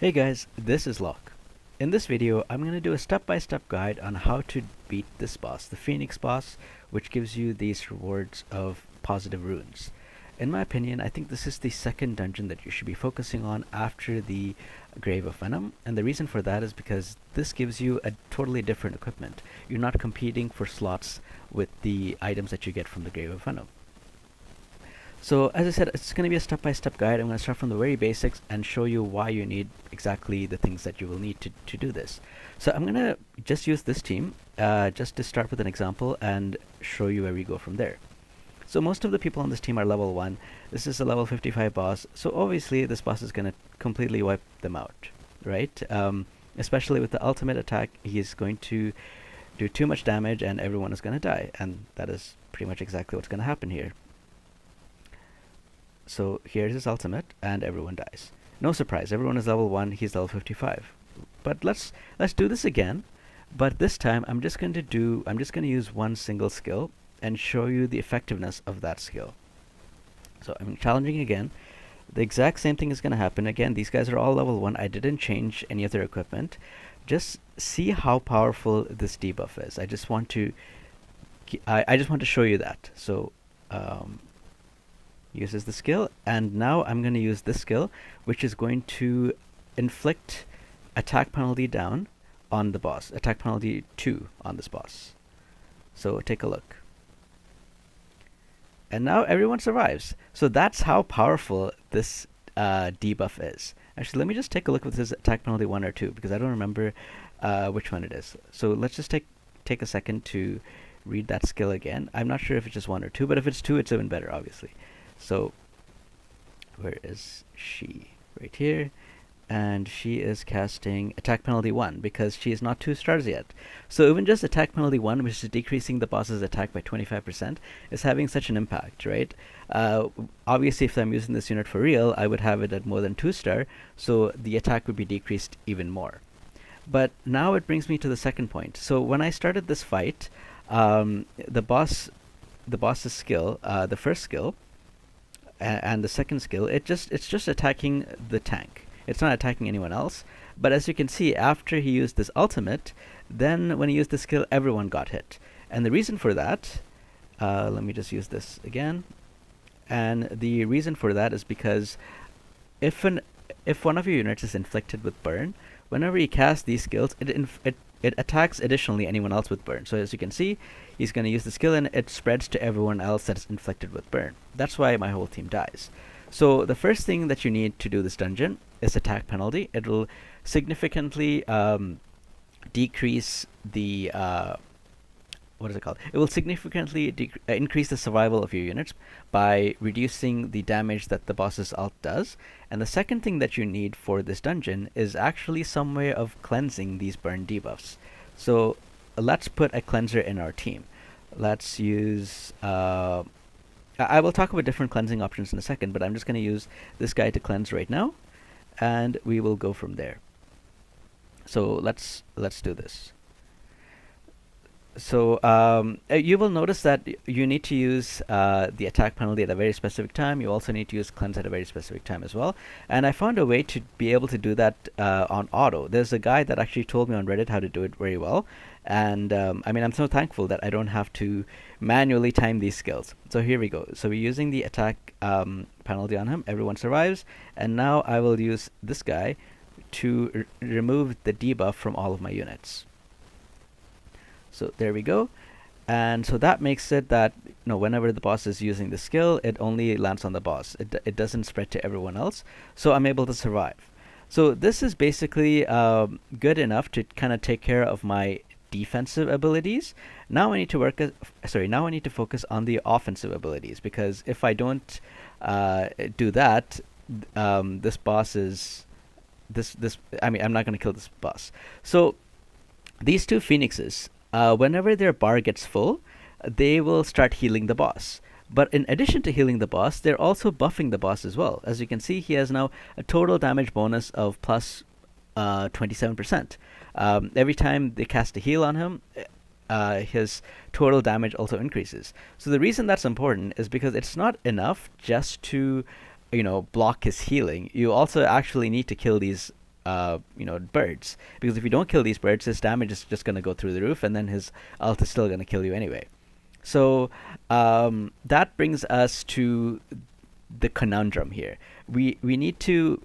Hey guys, this is Locke. In this video, I'm going to do a step-by-step guide on how to beat this boss, the Phoenix boss, which gives you these rewards of positive runes. In my opinion, I think this is the second dungeon that you should be focusing on after the Grave of Venom, and the reason for that is because this gives you a totally different equipment. You're not competing for slots with the items that you get from the Grave of Venom. So as I said, it's going to be a step-by-step guide. I'm going to start from the very basics and show you why you need exactly the things that you will need to do this. So I'm going to just use this team just to start with an example and show you where we go from there. So most of the people on this team are level 1. This is a level 55 boss, so obviously this boss is going to completely wipe them out, right? Especially with the ultimate attack, he's going to do too much damage and everyone is going to die, and that is pretty much exactly what's going to happen here. So here's his ultimate, and everyone dies. No surprise, everyone is level 1, he's level 55. But let's do this again. But this time I'm just going to use one single skill and show you the effectiveness of that skill. So I'm challenging again. The exact same thing is going to happen again. These guys are all level 1. I didn't change any of their equipment. Just see how powerful this debuff is. I just want to show you that. So uses the skill, and now I'm going to use this skill, which is going to inflict attack penalty down on the boss, attack penalty 2 on this boss. So take a look. And now everyone survives. So that's how powerful this debuff is. Actually, let me just take a look if this is attack penalty 1 or 2, because I don't remember which one it is. So let's just take a second to read that skill again. I'm not sure if it's just 1 or 2, but if it's 2, it's even better, obviously. So where is she? Right here. And she is casting attack penalty 1 because she is not 2 stars yet. So even just attack penalty 1, which is decreasing the boss's attack by 25%, is having such an impact, right? Obviously, if I'm using this unit for real, I would have it at more than 2 star, so the attack would be decreased even more. But now it brings me to the second point. So when I started this fight, the boss's skill, the first skill, and the second skill, it's just attacking the tank. It's not attacking anyone else. But as you can see, after he used this ultimate, then when he used the skill, everyone got hit. And the reason for that, let me just use this again. And the reason for that is because if one of your units is inflicted with burn, whenever you cast these skills, it attacks additionally anyone else with burn. So as you can see, he's going to use the skill and it spreads to everyone else that is inflicted with burn. That's why my whole team dies. So the first thing that you need to do this dungeon is attack penalty. It will significantly decrease the what is it called? It will significantly increase the survival of your units by reducing the damage that the boss's ult does. And the second thing that you need for this dungeon is actually some way of cleansing these burn debuffs. So let's put a cleanser in our team. Let's use I will talk about different cleansing options in a second, but I'm just going to use this guy to cleanse right now, and we will go from there. So let's do this. So you will notice that you need to use the attack penalty at a very specific time. You also need to use cleanse at a very specific time as well. And I found a way to be able to do that on auto. There's a guy that actually told me on Reddit how to do it very well. And I mean, I'm so thankful that I don't have to manually time these skills. So here we go. So we're using the attack penalty on him. Everyone survives. And now I will use this guy to remove the debuff from all of my units. So there we go. And so that makes it that whenever the boss is using the skill, it only lands on the boss. It doesn't spread to everyone else. So I'm able to survive. So this is basically good enough to kind of take care of my defensive abilities. Now I need to focus on the offensive abilities, because if I don't do that, this boss is I'm not going to kill this boss. So these two phoenixes, whenever their bar gets full, they will start healing the boss. But in addition to healing the boss, they're also buffing the boss as well. As you can see, he has now a total damage bonus of plus 27%. Every time they cast a heal on him, his total damage also increases. So the reason that's important is because it's not enough just to block his healing. You also actually need to kill these birds. Because if you don't kill these birds, his damage is just gonna go through the roof, and then his ult is still gonna kill you anyway. So that brings us to the conundrum here. We need to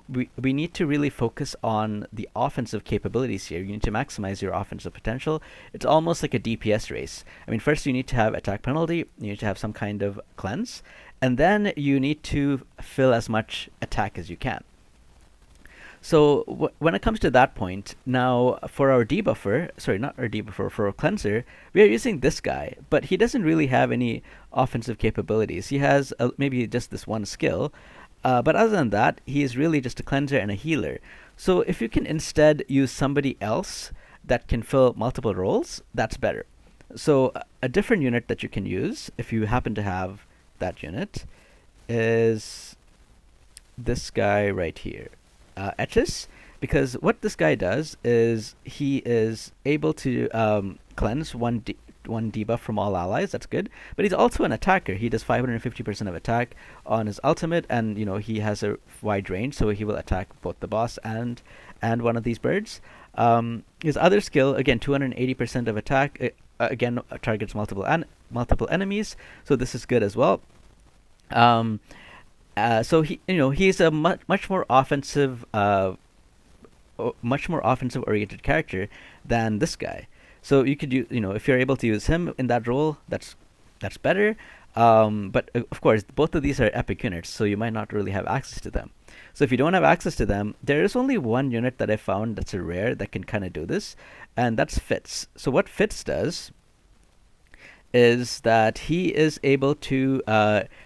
we need to really focus on the offensive capabilities here. You need to maximize your offensive potential. It's almost like a DPS race. I mean, first you need to have attack penalty, you need to have some kind of cleanse, and then you need to fill as much attack as you can. So when it comes to that point, now for our debuffer, sorry, not our debuffer, for our cleanser, we are using this guy, but he doesn't really have any offensive capabilities. He has maybe just this one skill, but other than that, he is really just a cleanser and a healer. So if you can instead use somebody else that can fill multiple roles, that's better. So a different unit that you can use, if you happen to have that unit, is this guy right here. Etchis, because what this guy does is he is able to cleanse one debuff from all allies. That's good, but he's also an attacker. He does 550% of attack on his ultimate, and he has a wide range, so he will attack both the boss and one of these birds. His other skill, again, 280% of attack. Again, targets multiple enemies, so this is good as well. So he's a much more offensive, much more offensive oriented character than this guy. So you could if you're able to use him in that role, that's better. But of course, both of these are epic units, so you might not really have access to them. So if you don't have access to them, there is only one unit that I found that's a rare that can kind of do this, and that's Fitz. So what Fitz does is that he is able to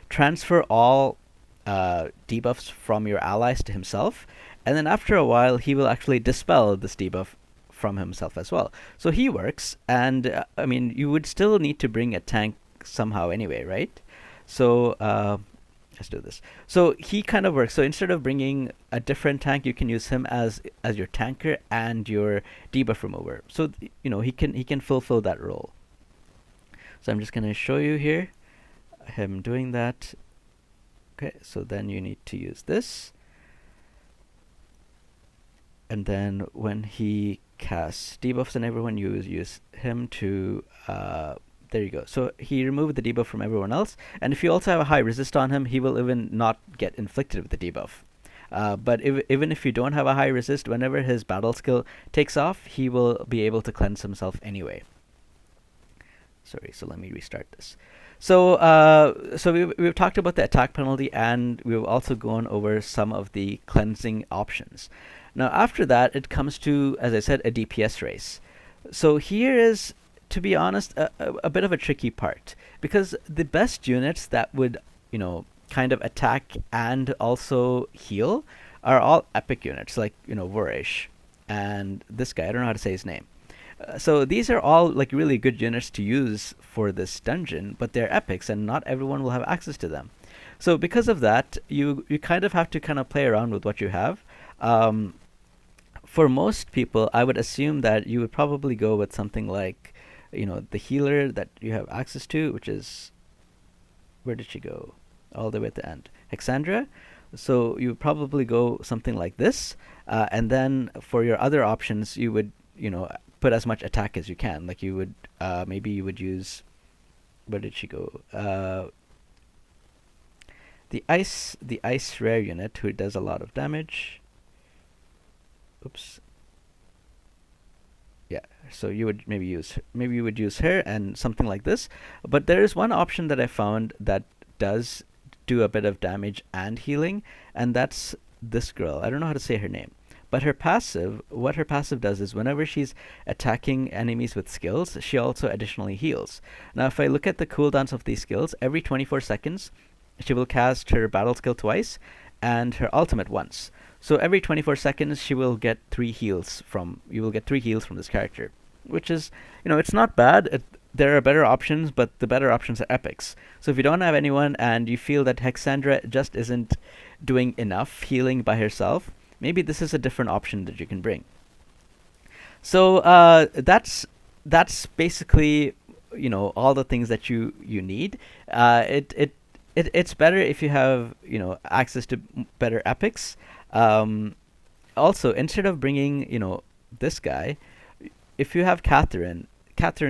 transfer all debuffs from your allies to himself, and then after a while he will actually dispel this debuff from himself as well. So he works, and I mean, you would still need to bring a tank somehow anyway, right? So let's do this. So he kind of works. So instead of bringing a different tank, you can use him as your tanker and your debuff remover. So he can fulfill that role. So I'm just going to show you here him doing that. Okay, so then you need to use this. And then when he casts debuffs on everyone, you use him to... there you go. So he removed the debuff from everyone else. And if you also have a high resist on him, he will even not get inflicted with the debuff. But even if you don't have a high resist, whenever his battle skill takes off, he will be able to cleanse himself anyway. Sorry, so let me restart this. So we've talked about the attack penalty, and we've also gone over some of the cleansing options. Now after that, it comes to, as I said, a DPS race. So here is, to be honest, a bit of a tricky part, because the best units that would kind of attack and also heal are all epic units, like Vorish and this guy. I don't know how to say his name. So these are all like really good units to use for this dungeon, but they're epics, and not everyone will have access to them. So because of that, you kind of have to kind of play around with what you have. For most people, I would assume that you would probably go with something like, the healer that you have access to, which is, where did she go? All the way at the end, Hexandra. So you would probably go something like this, and then for your other options, you would put as much attack as you can. Like you would maybe you would use, where did she go? The ice rare unit, who does a lot of damage. Oops. Yeah, so you would maybe you would use her and something like this. But there is one option that I found that does do a bit of damage and healing, and that's this girl. I don't know how to say her name. But what her passive does is whenever she's attacking enemies with skills, she also additionally heals. Now, if I look at the cooldowns of these skills, every 24 seconds, she will cast her battle skill twice and her ultimate once. So every 24 seconds, you will get 3 heals from this character, which is, it's not bad. There are better options, but the better options are epics. So if you don't have anyone and you feel that Hexandra just isn't doing enough healing by herself, maybe this is a different option that you can bring. So that's basically all the things that you need. It's better if you have access to better epics. also, instead of bringing, this guy, if you have Catherine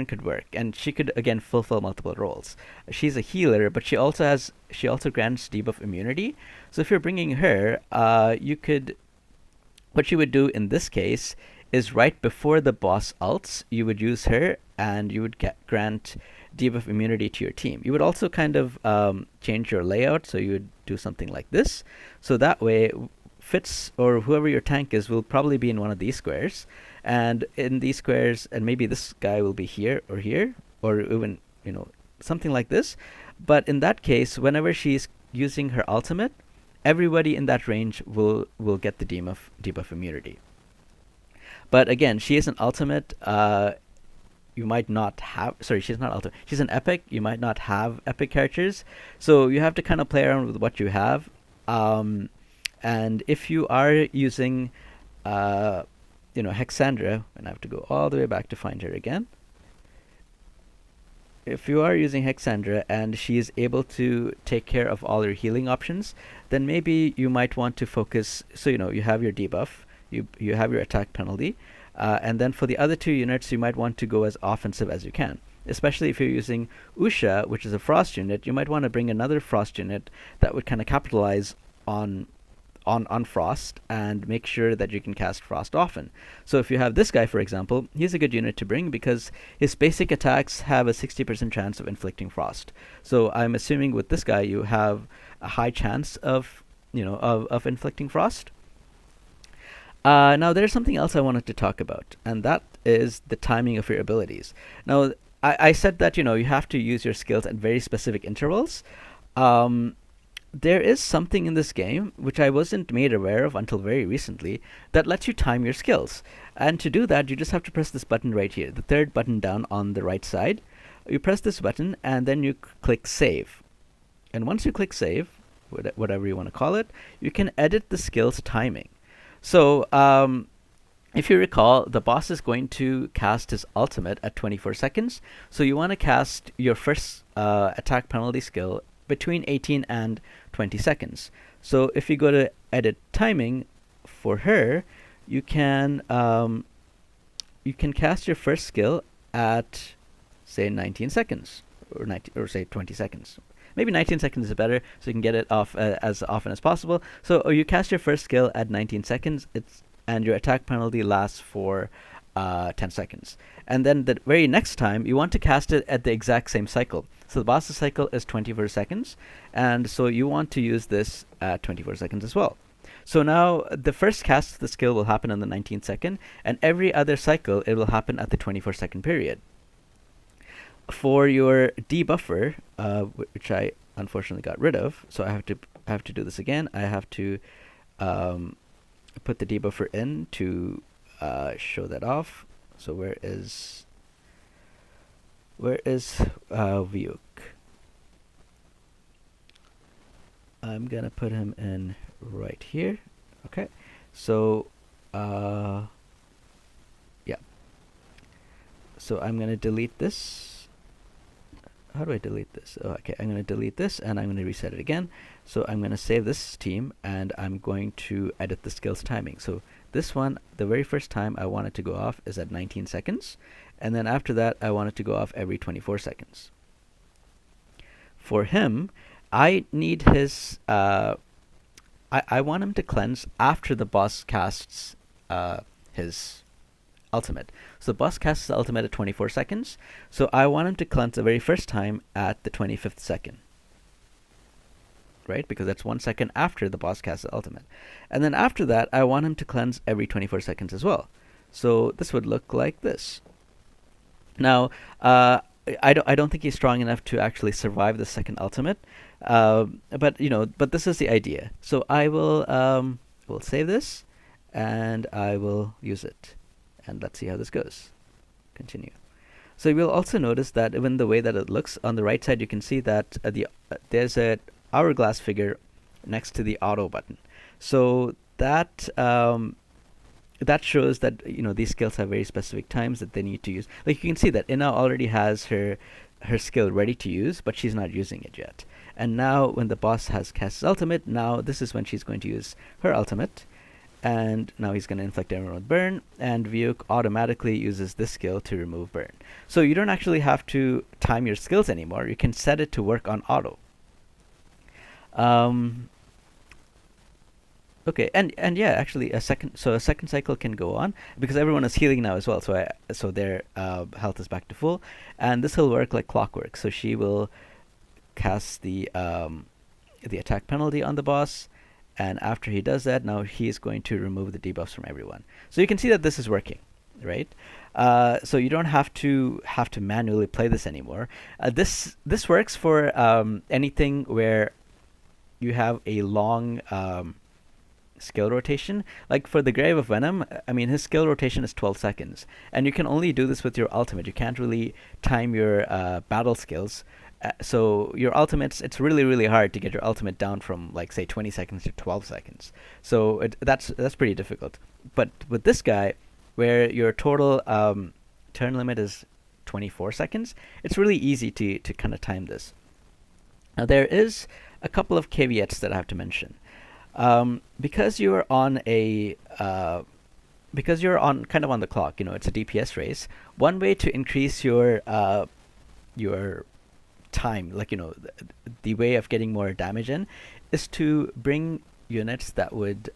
could work, and she could again fulfill multiple roles. She's a healer, but she also grants debuff immunity. So if you're bringing her, you could what you would do in this case is right before the boss ults, you would use her, and you would grant debuff immunity to your team. You would also kind of change your layout, so you would do something like this. So that way, Fitz or whoever your tank is will probably be in one of these squares, and in these squares, and maybe this guy will be here, or even something like this. But in that case, whenever she's using her ultimate, everybody in that range will get the debuff immunity. But again, she is an ultimate. You might not have. Sorry, she's not ultimate. She's an epic. You might not have epic characters, so you have to kind of play around with what you have. And if you are using, Hexandra, and I have to go all the way back to find her again. If you are using Hexandra and she is able to take care of all your healing options, then maybe you might want to focus. So you have your debuff, you have your attack penalty, and then for the other two units, you might want to go as offensive as you can. Especially if you're using Usha, which is a frost unit, you might want to bring another frost unit that would kind of capitalize on frost and make sure that you can cast frost often. So if you have this guy, for example, he's a good unit to bring because his basic attacks have a 60% chance of inflicting frost. So I'm assuming with this guy you have a high chance of inflicting frost. Now there's something else I wanted to talk about, and that is the timing of your abilities. Now I said that you have to use your skills at very specific intervals. There is something in this game which I wasn't made aware of until very recently that lets you time your skills. And to do that, you just have to press this button right here, the third button down on the right side. You press this button and then you click save. And once you click save, whatever you want to call it, you can edit the skill's timing. So if you recall, the boss is going to cast his ultimate at 24 seconds. So you want to cast your first attack penalty skill between 18 and 20 seconds. So if you go to edit timing for her, you can cast your first skill at say 19 seconds or say 20 seconds. Maybe 19 seconds is better, so you can get it off as often as possible. So you cast your first skill at 19 seconds, and your attack penalty lasts for 10 seconds. And then the very next time, you want to cast it at the exact same cycle. So the boss's cycle is 24 seconds, and so you want to use this at 24 seconds as well. So now the first cast of the skill will happen on the 19th second, and every other cycle it will happen at the 24-second period. For your debuffer, which I unfortunately got rid of, so I have to do this again. I have to put the debuffer in to show that off. So where is Vyuk? I'm gonna put him in right here. Okay, so yeah. So I'm gonna delete this. How do I delete this? Oh, okay, I'm going to delete this and I'm going to reset it again. So I'm going to save this team and I'm going to edit the skills timing. So this one, the very first time I want it to go off is at 19 seconds. And then after that, I want it to go off every 24 seconds. For him, I need his... I want him to cleanse after the boss casts his ultimate. So the boss casts the ultimate at 24 seconds. So I want him to cleanse the very first time at the 25th second. Right? Because that's 1 second after the boss casts the ultimate. And then after that, I want him to cleanse every 24 seconds as well. So this would look like this. Now, I don't think he's strong enough to actually survive the second ultimate. But this is the idea. So I will save this and I will use it. And let's see how this goes. Continue. So you'll also notice that even the way that it looks, on the right side you can see that there's a hourglass figure next to the auto button. So that shows that these skills have very specific times that they need to use. Like you can see that Ina already has her skill ready to use, but she's not using it yet. And now when the boss has cast his ultimate, now this is when she's going to use her ultimate. And now he's going to inflict everyone with burn, and Vyuk automatically uses this skill to remove burn. So you don't actually have to time your skills anymore. You can set it to work on auto. Okay, and yeah, actually a second cycle can go on because everyone is healing now as well. So their health is back to full, and this will work like clockwork. So she will cast the attack penalty on the boss, and after he does that, now he is going to remove the debuffs from everyone. So you can see that this is working, right? So you don't have to manually play this anymore. This works for anything where you have a long skill rotation. Like for the Grave of Venom, I mean, his skill rotation is 12 seconds, and you can only do this with your ultimate. You can't really time your battle skills. So your ultimates, it's really, really hard to get your ultimate down from like say 20 seconds to 12 seconds. So that's pretty difficult. But with this guy, where your total turn limit is 24 seconds, it's really easy to kind of time this. Now there is a couple of caveats that I have to mention. Because you're on because you're on kind of on the clock, it's a DPS race. One way to increase your time, like the way of getting more damage in, is to bring units that would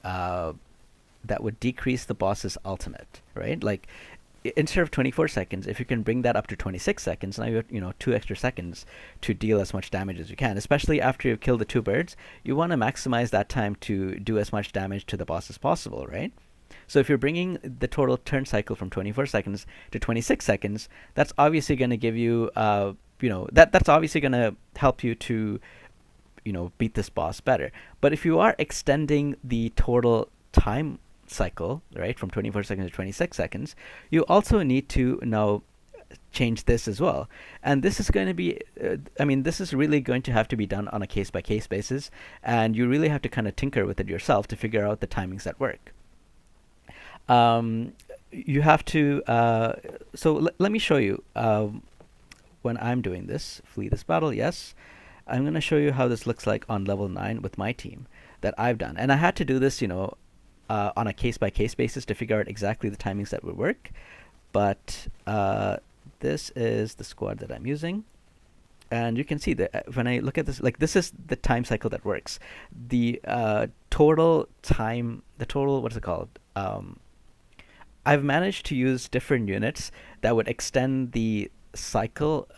decrease the boss's ultimate, right? Like instead of 24 seconds, if you can bring that up to 26 seconds, now you have 2 extra seconds to deal as much damage as you can. Especially after you've killed the 2 birds, you want to maximize that time to do as much damage to the boss as possible, right? So if you're bringing the total turn cycle from 24 seconds to 26 seconds, that's obviously going to give you, that's obviously going to help you to, beat this boss better. But if you are extending the total time cycle, right, from 24 seconds to 26 seconds, you also need to now change this as well. And this is going to be, this is really going to have to be done on a case-by-case basis, and you really have to kind of tinker with it yourself to figure out the timings that work. You have to, let me show you when I'm doing this. Flee this battle, yes. I'm going to show you how this looks like on level 9 with my team that I've done. And I had to do this, on a case-by-case basis to figure out exactly the timings that would work. But this is the squad that I'm using. And you can see that when I look at this, like this is the time cycle that works. The total time, what's it called? I've managed to use different units that would extend the cycle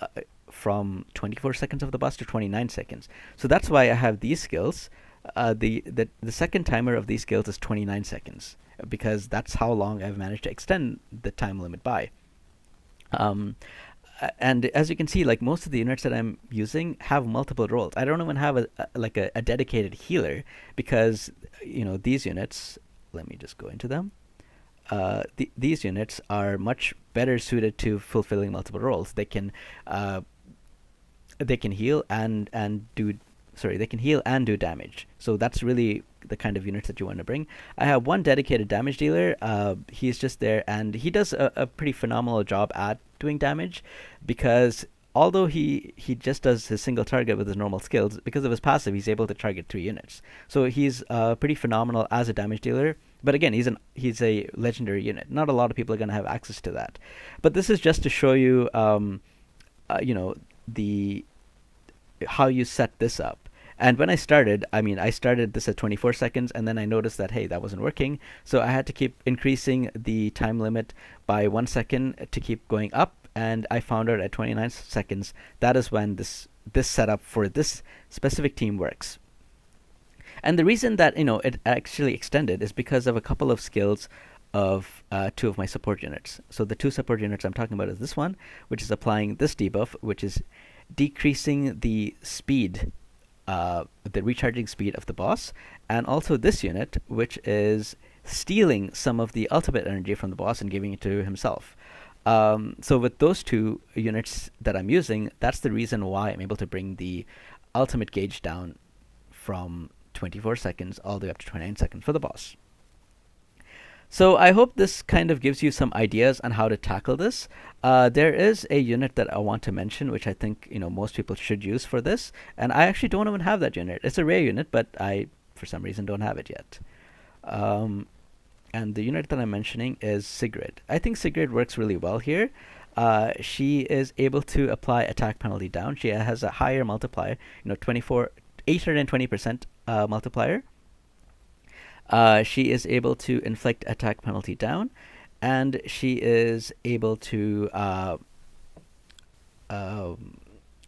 from 24 seconds of the boss to 29 seconds. So that's why I have these skills. The second timer of these skills is 29 seconds because that's how long I've managed to extend the time limit by. And as you can see, like most of the units that I'm using have multiple roles. I don't even have a dedicated healer because these units. Let me just go into them. These units are much better suited to fulfilling multiple roles. They can heal and do. Sorry, they can heal and do damage. So that's really the kind of units that you want to bring. I have one dedicated damage dealer. He's just there, and he does a pretty phenomenal job at doing damage, because although he just does his single target with his normal skills, because of his passive, he's able to target 3 units. So he's pretty phenomenal as a damage dealer. But again, he's a legendary unit. Not a lot of people are going to have access to that. But this is just to show you, how you set this up. And when I started this at 24 seconds, and then I noticed that, hey, that wasn't working. So I had to keep increasing the time limit by 1 second to keep going up. And I found out at 29 seconds, that is when this setup for this specific team works. And the reason that, it actually extended is because of a couple of skills of 2 of my support units. So the 2 support units I'm talking about is this one, which is applying this debuff, which is decreasing the speed, the recharging speed of the boss, and also this unit, which is stealing some of the ultimate energy from the boss and giving it to himself. So with those 2 units that I'm using, that's the reason why I'm able to bring the ultimate gauge down from 24 seconds all the way up to 29 seconds for the boss. So I hope this kind of gives you some ideas on how to tackle this. There is a unit that I want to mention, which I think most people should use for this, and I actually don't even have that unit. It's a rare unit, but I, for some reason, don't have it yet. and the unit that I'm mentioning is Sigrid. I think Sigrid works really well here. She is able to apply attack penalty down. She has a higher multiplier, 820% multiplier. She is able to inflict attack penalty down, and she is able to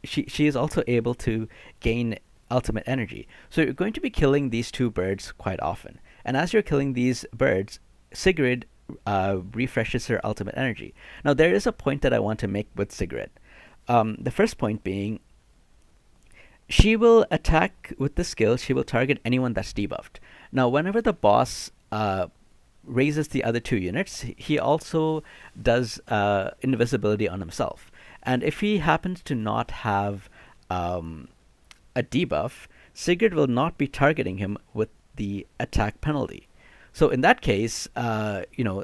she is also able to gain ultimate energy. So you're going to be killing these two birds quite often, and as you're killing these birds, Sigrid refreshes her ultimate energy. Now there is a point that I want to make with Sigrid. The first point being, she will attack with the skill. She will target anyone that's debuffed. Now, whenever the boss raises the other two units, he also does invisibility on himself. And if he happens to not have a debuff, Sigurd will not be targeting him with the attack penalty. So in that case,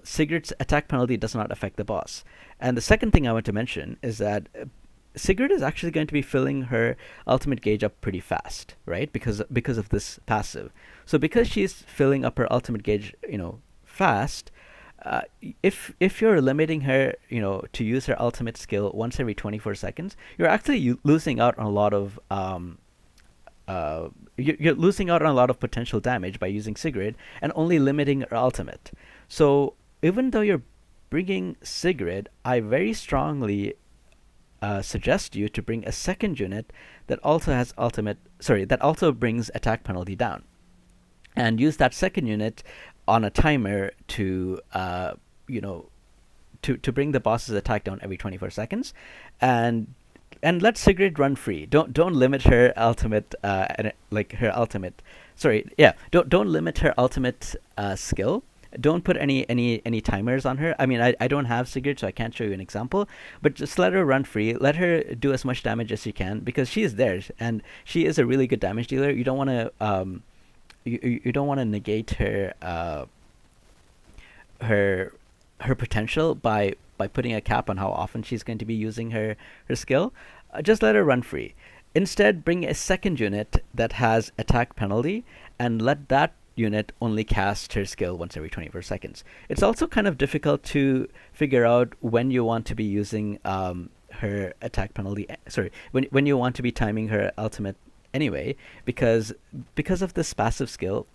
Sigurd's attack penalty does not affect the boss. And the second thing I want to mention is that Sigurd is actually going to be filling her ultimate gauge up pretty fast, right? Because of this passive. So because she's filling up her ultimate gauge, fast, if you're limiting her, to use her ultimate skill once every 24 seconds, you're actually losing out on a lot of you're losing out on a lot of potential damage by using Sigrid and only limiting her ultimate. So even though you're bringing Sigrid, I very strongly suggest you to bring a second unit that also has that also brings attack penalty down, and use that second unit on a timer to to bring the boss's attack down every 24 seconds, and let Sigrid run free. Don't limit her ultimate her ultimate. Don't limit her ultimate skill. Don't put any timers on her. I mean, I don't have Sigrid, so I can't show you an example. But just let her run free. Let her do as much damage as she can, because she is there and she is a really good damage dealer. You don't want to you don't want to negate her her potential by putting a cap on how often she's going to be using her skill. Just let her run free. Instead, bring a second unit that has attack penalty and let that unit only cast her skill once every 24 seconds. It's also kind of difficult to figure out when you want to be using her attack penalty. When you want to be timing her ultimate anyway, because of this passive skill,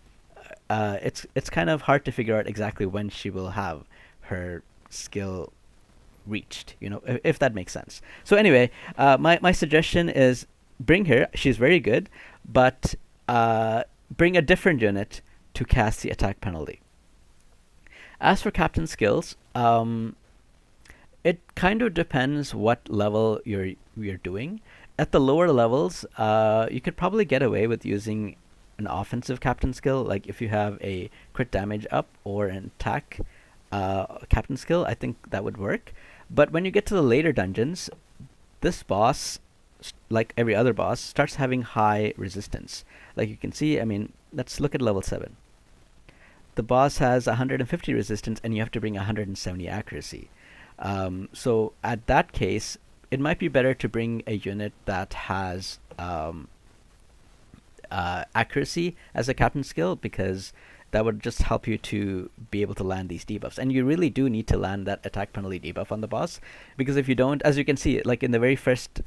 it's kind of hard to figure out exactly when she will have her skill reached, if that makes sense. So anyway, my suggestion is bring her. She's very good, but bring a different unit to cast the attack penalty. As for captain skills, it kind of depends what level you're doing. At the lower levels, you could probably get away with using an offensive captain skill, like if you have a crit damage up or an attack captain skill. I think that would work. But when you get to the later dungeons, this boss, like every other boss, starts having high resistance. Like you can see, I mean, let's look at level 7. The boss has 150 resistance, and you have to bring 170 accuracy. So at that case, it might be better to bring a unit that has accuracy as a captain skill, because that would just help you to be able to land these debuffs. And you really do need to land that attack penalty debuff on the boss, because if you don't, as you can see, like in the very first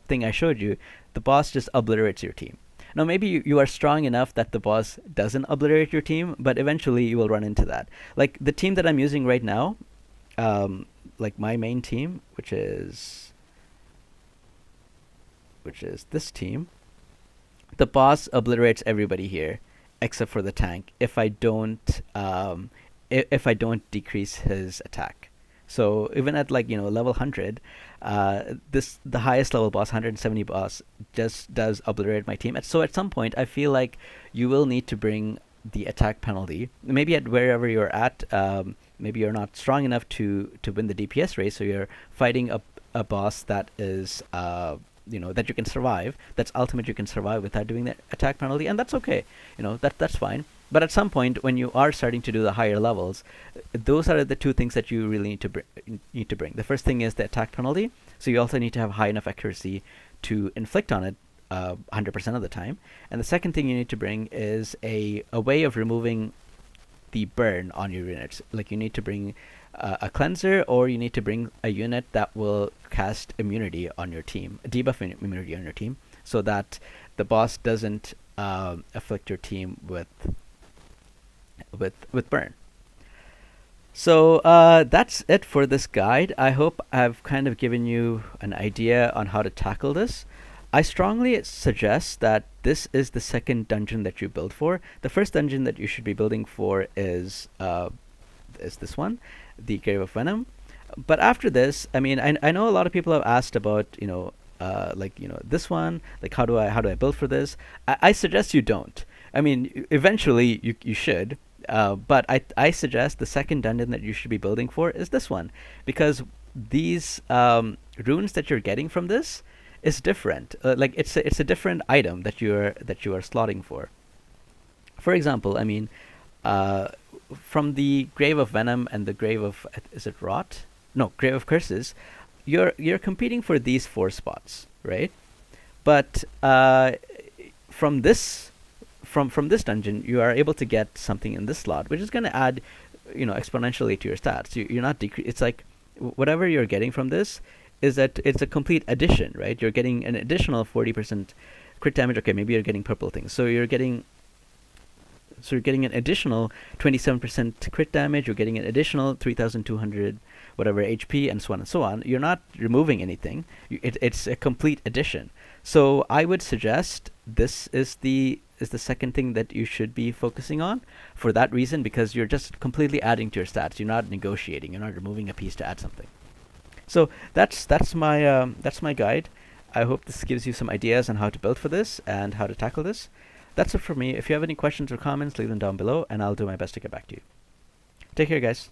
thing I showed you, the boss just obliterates your team. Now maybe you are strong enough that the boss doesn't obliterate your team, but eventually you will run into that. Like the team that I'm using right now, like my main team, which is this team, the boss obliterates everybody here except for the tank if I don't decrease his attack. So even at level 100, the highest level boss, 170 boss, just does obliterate my team. So at some point, I feel like you will need to bring the attack penalty. Maybe at wherever you're at, maybe you're not strong enough to win the DPS race, so you're fighting a boss that is that you can survive. That's ultimate. You can survive without doing the attack penalty, and that's okay. That's fine. But at some point, when you are starting to do the higher levels, those are the two things that you really need to bring. The first thing is the attack penalty. So you also need to have high enough accuracy to inflict on it 100% of the time. And the second thing you need to bring is a way of removing the burn on your units. Like you need to bring a cleanser, or you need to bring a unit that will cast immunity on your team, debuff immunity on your team, so that the boss doesn't afflict your team with burn. So that's it for this guide. I hope I've kind of given you an idea on how to tackle this. I strongly suggest that this is the second dungeon that you build for. The first dungeon that you should be building for is this one, the Grave of Venom. But after this, I mean, I know a lot of people have asked about, like, this one, like how do I build for this? I suggest you don't. I mean, eventually you should, but I suggest the second dungeon that you should be building for is this one, because these runes that you're getting from this is different. Like it's a different item that you are slotting for. For example, I mean, from the Grave of Venom and the Grave of, is it Rot? No, Grave of Curses. You're competing for these 4 spots, right? But from this this dungeon, you are able to get something in this slot, which is going to add, exponentially to your stats. You're not It's like whatever you're getting from this is that it's a complete addition, right? You're getting an additional 40% crit damage. Okay, maybe you're getting purple things, so you're getting an additional 27% crit damage. You're getting an additional 3,200 whatever HP, and so on and so on. You're not removing anything. It's a complete addition. So I would suggest this is the second thing that you should be focusing on, for that reason, because you're just completely adding to your stats. You're not negotiating. You're not removing a piece to add something. So that's my guide. I hope this gives you some ideas on how to build for this and how to tackle this. That's it for me. If you have any questions or comments, leave them down below, and I'll do my best to get back to you. Take care, guys.